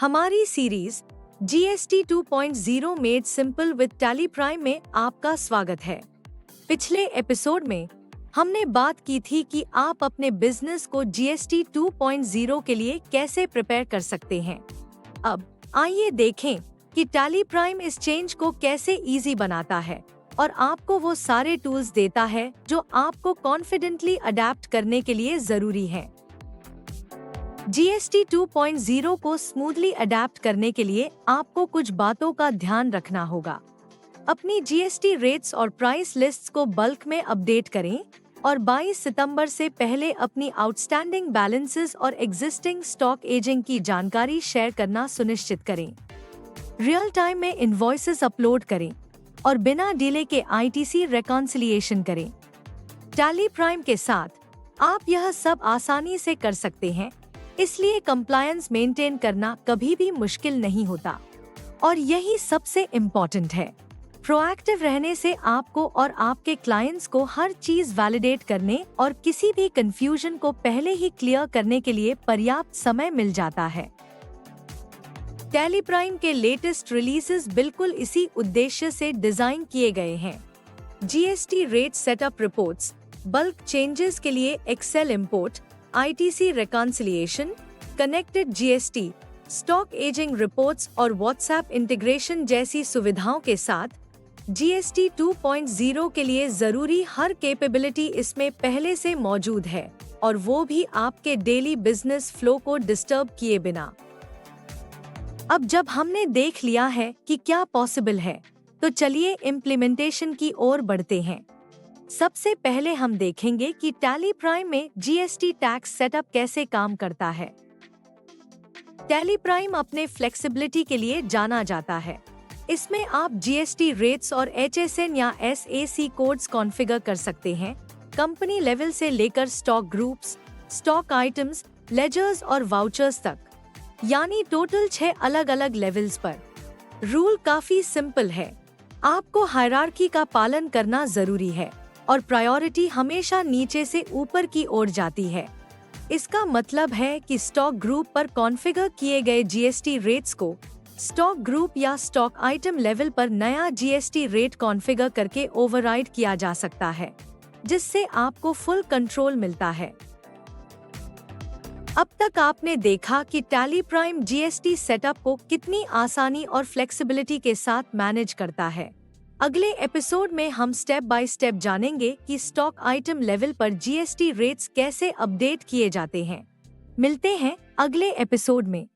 हमारी series GST 2.0 made simple with tally prime में आपका स्वागत है। पिछले एपिसोड में हमने बात की थी कि आप अपने बिजनेस को जीएसटी 2.0 के लिए कैसे प्रिपेयर कर सकते हैं। अब आइए देखें कि टैली प्राइम इस चेंज को कैसे इजी बनाता है और आपको वो सारे टूल्स देता है जो आपको कॉन्फिडेंटली अडेप्ट करने के लिए जरूरी हैं। जीएसटी 2.0 को स्मूथली अडेप्ट करने के लिए आपको कुछ बातों का ध्यान रखना होगा। अपनी जीएसटी रेट्स और प्राइस लिस्ट्स को बल्क में अपडेट करें और 22 सितंबर से पहले अपनी आउटस्टैंडिंग बैलेंसेस और एग्जिस्टिंग स्टॉक एजिंग की जानकारी शेयर करना सुनिश्चित करें। रियल टाइम में इनवॉइसेस अपलोड करें और बिना डिले के आईटीसी रिकॉन्सिलिएशन करें। टैली प्राइम के साथ आप यह सब आसानी से कर सकते हैं, इसलिए कंप्लायंस मेंटेन करना कभी भी मुश्किल नहीं होता। और यही सबसे इम्पोर्टेंट है, प्रोएक्टिव रहने से आपको और आपके क्लाइंट्स को हर चीज वैलिडेट करने और किसी भी कंफ्यूजन को पहले ही क्लियर करने के लिए पर्याप्त समय मिल जाता है। टैली प्राइम के लेटेस्ट रिलीजेस बिल्कुल इसी उद्देश्य से डिजाइन किए गए हैं। GST rate setup reports, bulk changes के लिए Excel import, ITC reconciliation, connected GST, stock ageing reports और व्हाट्सएप इंटीग्रेशन जैसी सुविधाओं के साथ जीएसटी 2.0 के लिए जरूरी हर कैपेबिलिटी इसमें पहले से मौजूद है, और वो भी आपके डेली बिजनेस फ्लो को डिस्टर्ब किए बिना। अब जब हमने देख लिया है कि क्या पॉसिबल है, तो चलिए इम्प्लीमेंटेशन की ओर बढ़ते हैं। सबसे पहले हम देखेंगे कि टैली प्राइम में जीएसटी टैक्स सेटअप कैसे काम करता है। टैली प्राइम अपने फ्लेक्सिबिलिटी के लिए जाना जाता है। इसमें आप जीएसटी रेट्स और एचएसएन या एसएसी कोड्स कॉन्फ़िगर कर सकते हैं, कंपनी लेवल से लेकर stock groups, stock items, ledgers और वाउचर्स तक, यानी टोटल 6 अलग अलग लेवल्स पर। रूल काफी सिंपल है, आपको हायरार्की का पालन करना जरूरी है और प्रायोरिटी हमेशा नीचे से ऊपर की ओर जाती है। इसका मतलब है कि स्टॉक ग्रुप पर कॉन्फ़िगर किए गए जीएसटी रेट्स को स्टॉक ग्रुप या स्टॉक आइटम लेवल पर नया जीएसटी रेट कॉन्फ़िगर करके ओवरराइड किया जा सकता है, जिससे आपको फुल कंट्रोल मिलता है। अब तक आपने देखा कि टैली प्राइम जीएसटी सेटअप को कितनी आसानी और फ्लेक्सिबिलिटी के साथ मैनेज करता है। अगले एपिसोड में हम स्टेप बाय स्टेप जानेंगे कि स्टॉक आइटम लेवल पर जीएसटी रेट्स कैसे अपडेट किए जाते हैं। मिलते हैं अगले एपिसोड में।